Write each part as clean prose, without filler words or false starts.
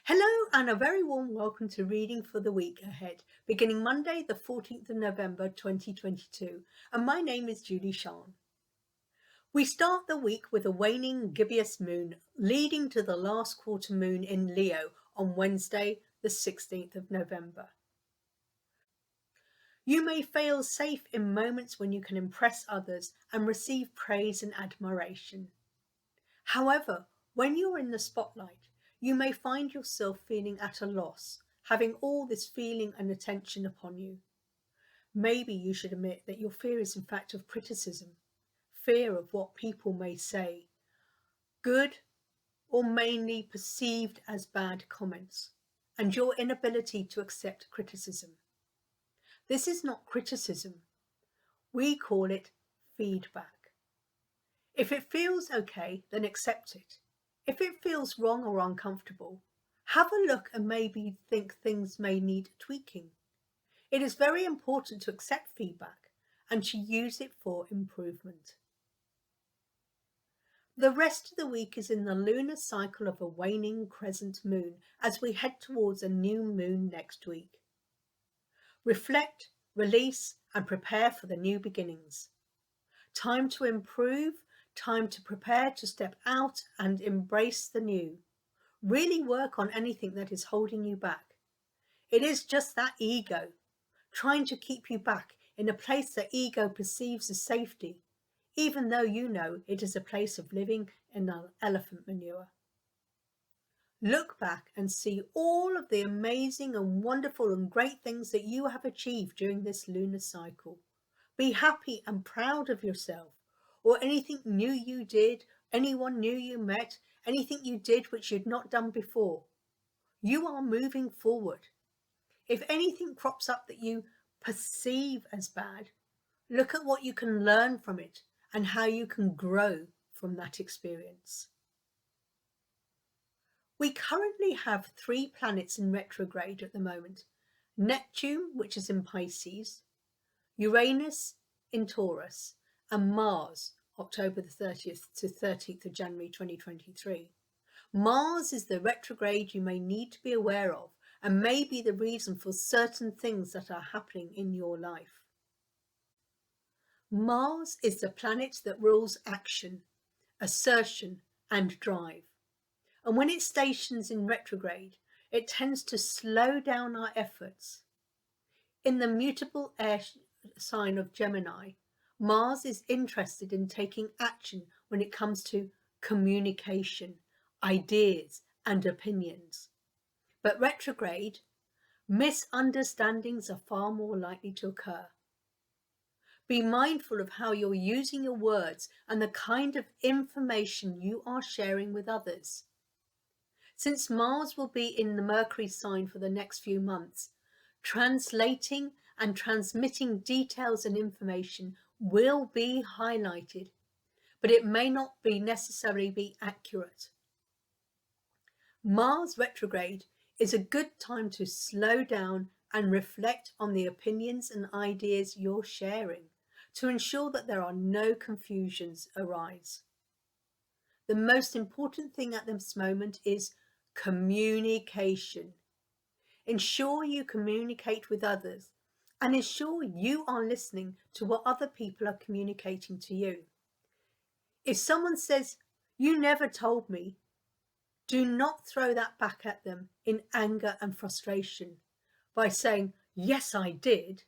Hello and a very warm welcome to reading for the week ahead, beginning Monday the 14th of November 2022, and my name is Julie-Sian. We start the week with a waning gibbous moon leading to the last quarter moon in Leo on Wednesday the 16th of November. You may feel safe in moments when you can impress others and receive praise and admiration. However, when you're in the spotlight, you may find yourself feeling at a loss, having all this feeling and attention upon you. Maybe you should admit that your fear is in fact of criticism, fear of what people may say, good or mainly perceived as bad comments, and your inability to accept criticism. This is not criticism. We call it feedback. If it feels okay, then accept it. If it feels wrong or uncomfortable, have a look and maybe think things may need tweaking. It is very important to accept feedback and to use it for improvement. The rest of the week is in the lunar cycle of a waning crescent moon as we head towards a new moon next week. Reflect, release, and prepare for the new beginnings. Time to improve. Time to prepare to step out and embrace the new. Really work on anything that is holding you back. It is just that ego, trying to keep you back in a place that ego perceives as safety, even though you know it is a place of living in elephant manure. Look back and see all of the amazing and wonderful and great things that you have achieved during this lunar cycle. Be happy and proud of yourself. Or anything new you did, anyone new you met, anything you did which you'd not done before. You are moving forward. If anything crops up that you perceive as bad, look at what you can learn from it and how you can grow from that experience. We currently have 3 planets in retrograde at the moment. Neptune, which is in Pisces, Uranus in Taurus, and Mars, October the 30th to 13th of January 2023. Mars is the retrograde you may need to be aware of and may be the reason for certain things that are happening in your life. Mars is the planet that rules action, assertion, and drive. And when it stations in retrograde, it tends to slow down our efforts. In the mutable air sign of Gemini, Mars is interested in taking action when it comes to communication, ideas, and opinions. But retrograde, misunderstandings are far more likely to occur. Be mindful of how you're using your words and the kind of information you are sharing with others. Since Mars will be in the Mercury sign for the next few months, translating and transmitting details and information will be highlighted, but it may not be necessarily be accurate. Mars retrograde is a good time to slow down and reflect on the opinions and ideas you're sharing to ensure that there are no confusions arise. The most important thing at this moment is communication. Ensure you communicate with others and ensure you are listening to what other people are communicating to you. If someone says, "You never told me," do not throw that back at them in anger and frustration by saying, "Yes, I did."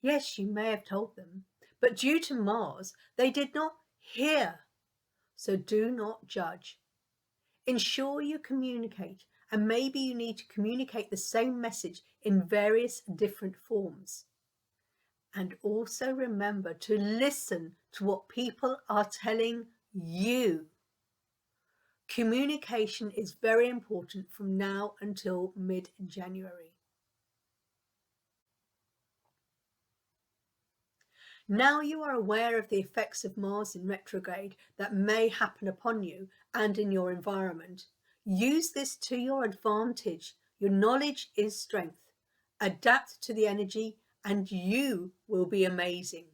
Yes, you may have told them, but due to Mars, they did not hear. So do not judge. Ensure you communicate, and maybe you need to communicate the same message in various different forms. And also remember to listen to what people are telling you. Communication is very important from now until mid-January. Now you are aware of the effects of Mars in retrograde that may happen upon you and in your environment. Use this to your advantage. Your knowledge is strength. Adapt to the energy and you will be amazing.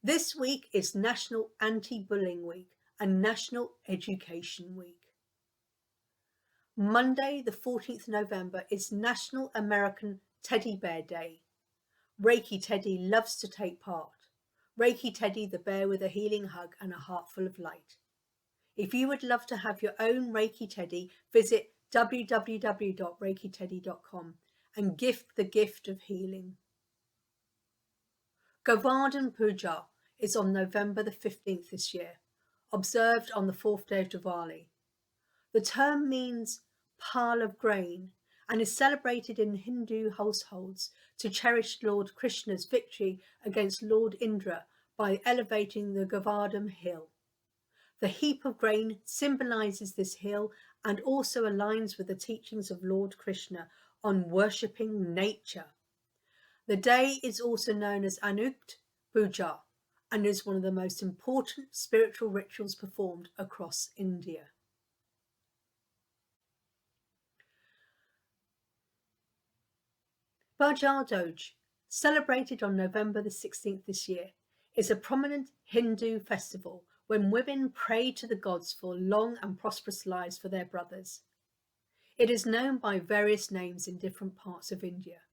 This week is National Anti-Bullying Week and National Education Week. Monday, the 14th November, is National American Teddy Bear Day. Reiki Teddy loves to take part. Reiki Teddy, the bear with a healing hug and a heart full of light. If you would love to have your own Reiki Teddy, visit www.reikiteddy.com and gift the gift of healing. Govardhan Puja is on November the 15th this year, observed on the 4th day of Diwali. The term means pile of grain and is celebrated in Hindu households to cherish Lord Krishna's victory against Lord Indra by elevating the Govardhan hill. The heap of grain symbolizes this hill and also aligns with the teachings of Lord Krishna on worshipping nature. The day is also known as Untitled Puja and is one of the most important spiritual rituals performed across India. Bhai Dooj, celebrated on November the 16th this year, is a prominent Hindu festival when women pray to the gods for long and prosperous lives for their brothers. It is known by various names in different parts of India.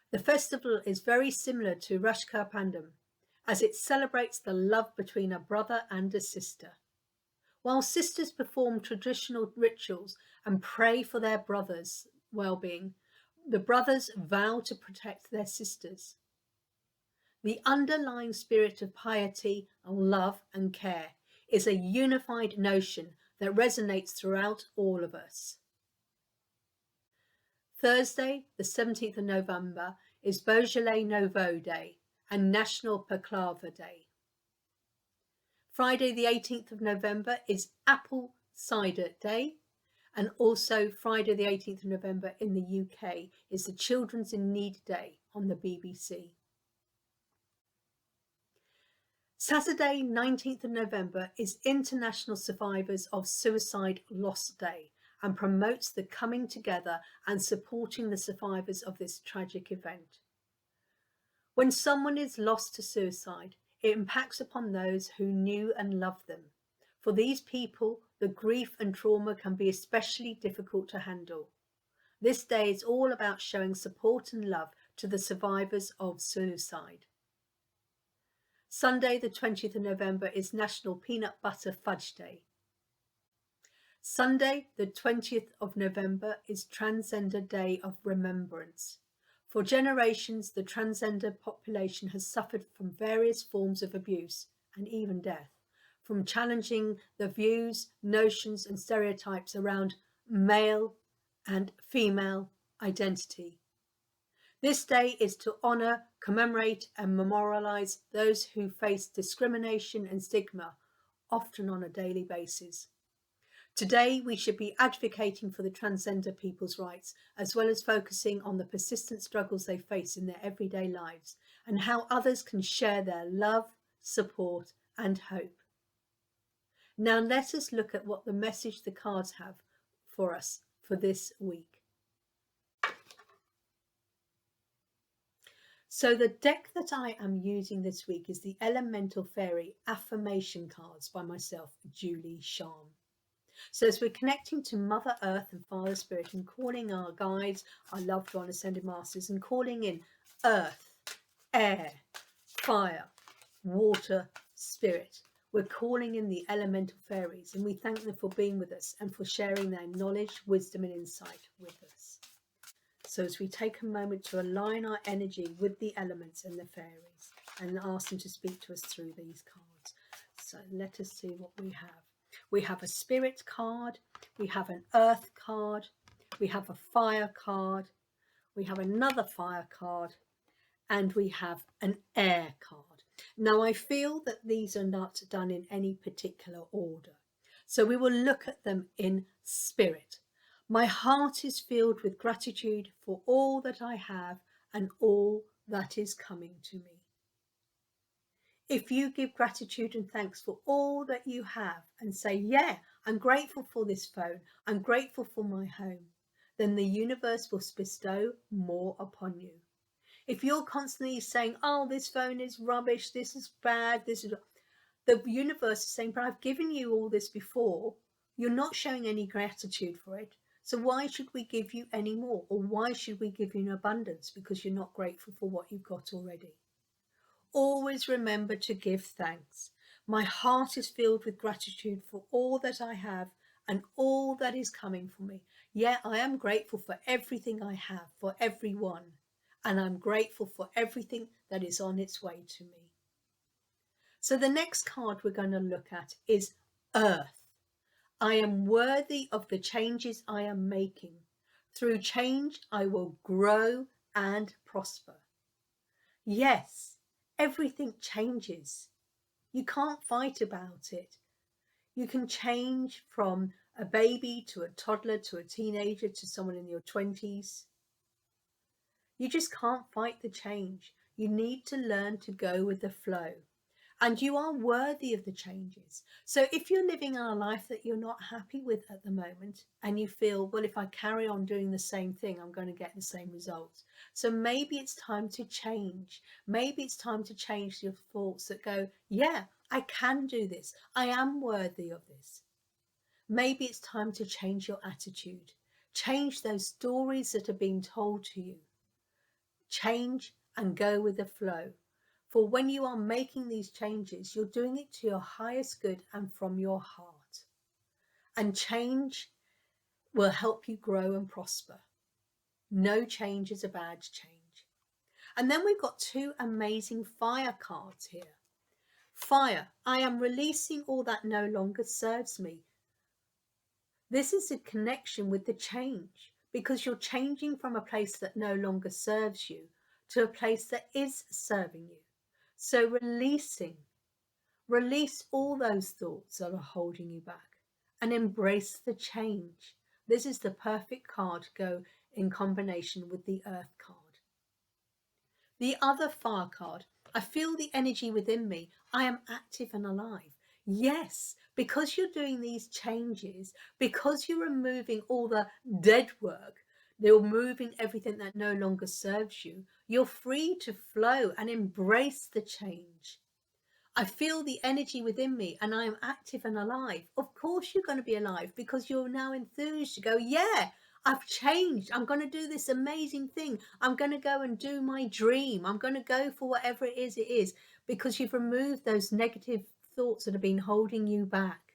The festival is very similar to Rakshā Bandhan, as it celebrates the love between a brother and a sister. While sisters perform traditional rituals and pray for their brothers' well-being, the brothers vow to protect their sisters. The underlying spirit of piety and love and care is a unified notion that resonates throughout all of us. Thursday, the 17th of November, is Beaujolais Nouveau Day and National Baklava Day. Friday, the 18th of November, is Apple Cider Day, and also Friday, the 18th of November in the UK, is the Children's in Need Day on the BBC. Saturday, 19th of November, is International Survivors of Suicide Loss Day and promotes the coming together and supporting the survivors of this tragic event. When someone is lost to suicide, it impacts upon those who knew and loved them. For these people, the grief and trauma can be especially difficult to handle. This day is all about showing support and love to the survivors of suicide. Sunday, the 20th of November, is National Peanut Butter Fudge Day. Sunday, the 20th of November, is Transgender Day of Remembrance. For generations, the transgender population has suffered from various forms of abuse and even death, from challenging the views, notions and stereotypes around male and female identity. This day is to honour, commemorate and memorialise those who face discrimination and stigma, often on a daily basis. Today, we should be advocating for the transgender people's rights, as well as focusing on the persistent struggles they face in their everyday lives and how others can share their love, support and hope. Now let us look at what the message the cards have for us for this week. So the deck that I am using this week is the Elemental Fairy Affirmation cards by myself, Julie-Sian. So as we're connecting to Mother Earth and Father Spirit and calling our guides, our loved one, Ascended Masters, and calling in Earth, Air, Fire, Water, Spirit, we're calling in the Elemental Fairies, and we thank them for being with us and for sharing their knowledge, wisdom and insight with us. So as we take a moment to align our energy with the elements and the fairies and ask them to speak to us through these cards. So let us see what we have. We have a spirit card, we have an earth card, we have a fire card, we have another fire card, and we have an air card. Now I feel that these are not done in any particular order, so we will look at them in spirit. My heart is filled with gratitude for all that I have and all that is coming to me. If you give gratitude and thanks for all that you have and say, yeah, I'm grateful for this phone, I'm grateful for my home, then the universe will bestow more upon you. If you're constantly saying, oh, this phone is rubbish, this is bad, this is... the universe is saying, but I've given you all this before. You're not showing any gratitude for it. So why should we give you any more? Or why should we give you an abundance? Because you're not grateful for what you've got already. Always remember to give thanks. My heart is filled with gratitude for all that I have and all that is coming for me. Yeah, I am grateful for everything I have, for everyone, and I'm grateful for everything that is on its way to me. So the next card we're going to look at is Earth. I am worthy of the changes I am making. Through change, I will grow and prosper. Yes, everything changes. You can't fight about it. You can change from a baby to a toddler to a teenager to someone in your 20s. You just can't fight the change. You need to learn to go with the flow. And you are worthy of the changes. So if you're living a life that you're not happy with at the moment and you feel, well, if I carry on doing the same thing, I'm going to get the same results. So maybe it's time to change. Maybe it's time to change your thoughts that go, yeah, I can do this. I am worthy of this. Maybe it's time to change your attitude. Change those stories that are being told to you. Change and go with the flow. For when you are making these changes, you're doing it to your highest good and from your heart. And change will help you grow and prosper. No change is a bad change. And then we've got two amazing fire cards here. Fire, I am releasing all that no longer serves me. This is a connection with the change because you're changing from a place that no longer serves you to a place that is serving you. So release all those thoughts that are holding you back and embrace the change. This is the perfect card to go in combination with the Earth card. The other fire card, I feel the energy within me. I am active and alive. Yes, because you're doing these changes, because you're removing all the dead work, you're moving everything that no longer serves you, you're free to flow and embrace the change. I feel the energy within me and I am active and alive. Of course you're going to be alive because you're now enthused to go, yeah, I've changed. I'm going to do this amazing thing. I'm going to go and do my dream. I'm going to go for whatever it is because you've removed those negative thoughts that have been holding you back.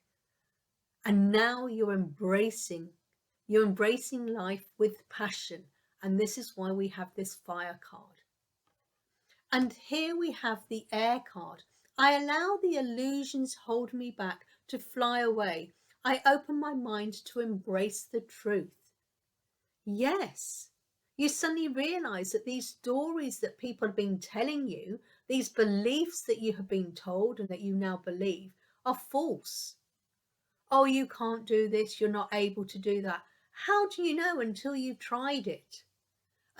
And now you're embracing life with passion. And this is why we have this fire card. And here we have the air card. I allow the illusions hold me back to fly away. I open my mind to embrace the truth. Yes, you suddenly realize that these stories that people have been telling you, these beliefs that you have been told and that you now believe are false. Oh, you can't do this. You're not able to do that. How do you know until you've tried it?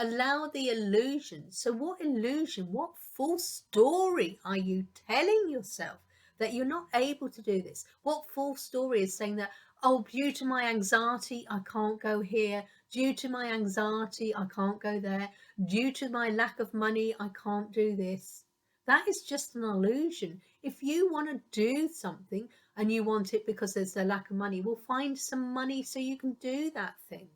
Allow the illusion. So what illusion, what false story are you telling yourself that you're not able to do this? What false story is saying that, oh, due to my anxiety, I can't go here. Due to my anxiety, I can't go there. Due to my lack of money, I can't do this. That is just an illusion. If you want to do something and you want it because there's a lack of money, well, find some money so you can do that thing.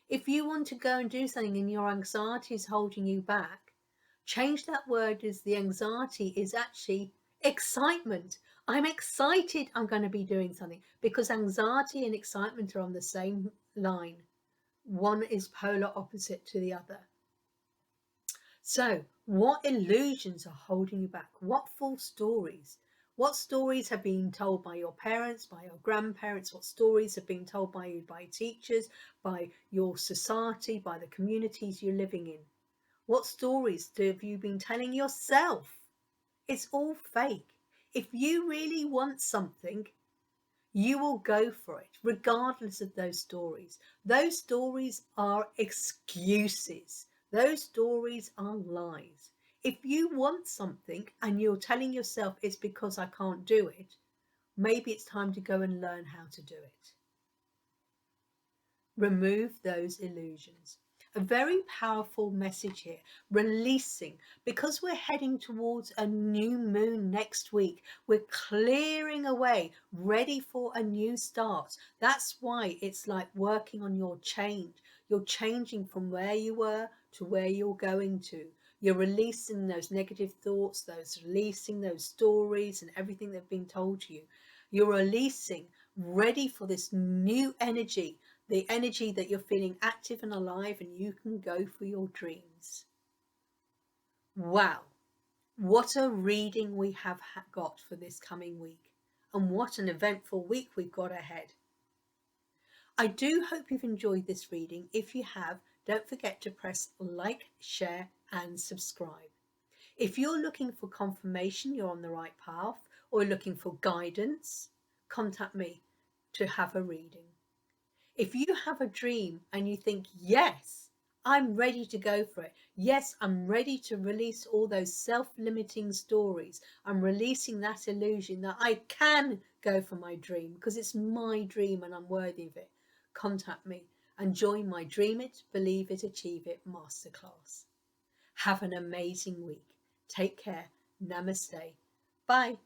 If you want to go and do something and your anxiety is holding you back, change that word as the anxiety is actually excitement. I'm excited I'm going to be doing something because anxiety and excitement are on the same line. One is polar opposite to the other. So what illusions are holding you back? What false stories? What stories have been told by your parents, by your grandparents? What stories have been told by you, by teachers, by your society, by the communities you're living in? What stories have you been telling yourself? It's all fake. If you really want something, you will go for it, regardless of those stories. Those stories are excuses. Those stories are lies. If you want something and you're telling yourself it's because I can't do it, maybe it's time to go and learn how to do it. Remove those illusions. A very powerful message here, releasing, because we're heading towards a new moon next week. We're clearing away, ready for a new start. That's why it's like working on your change. You're changing from where you were to where you're going to. You're releasing those negative thoughts, releasing those stories and everything that's been told to you. You're releasing, ready for this new energy, the energy that you're feeling active and alive, and you can go for your dreams. Wow, what a reading we have got for this coming week, and what an eventful week we've got ahead. I do hope you've enjoyed this reading. If you have, don't forget to press like, share and subscribe. If you're looking for confirmation you're on the right path, or looking for guidance, contact me to have a reading. If you have a dream and you think, yes, I'm ready to go for it. Yes, I'm ready to release all those self-limiting stories. I'm releasing that illusion that I can go for my dream because it's my dream and I'm worthy of it. Contact me and join my Dream It, Believe It, Achieve It masterclass. Have an amazing week. Take care. Namaste. Bye.